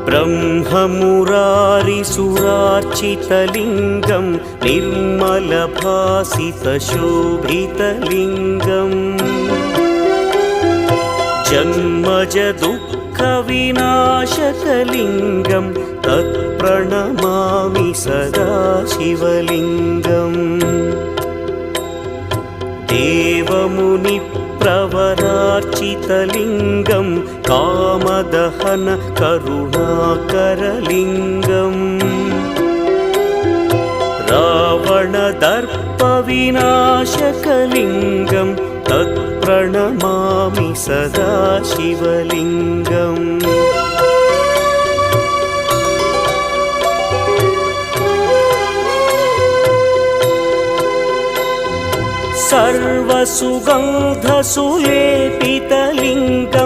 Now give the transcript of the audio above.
ब्रह्ममुरारिसुरार्चितलिङ्गं निर्मलभासितशोभितलिङ्गम् जन्मजदुःखविनाशकलिङ्गं तत्प्रणमामि सदा शिवलिङ्गम् देवमुनिप्रवरार्चितलिङ्गं कामदहन करुणाकरलिङ्गम् रावणदर्पविनाशकलिङ्गं तत्प्रणमामि सदा शिवलिङ्गम् सर्वसुगन्धसुलेपितलिङ्गं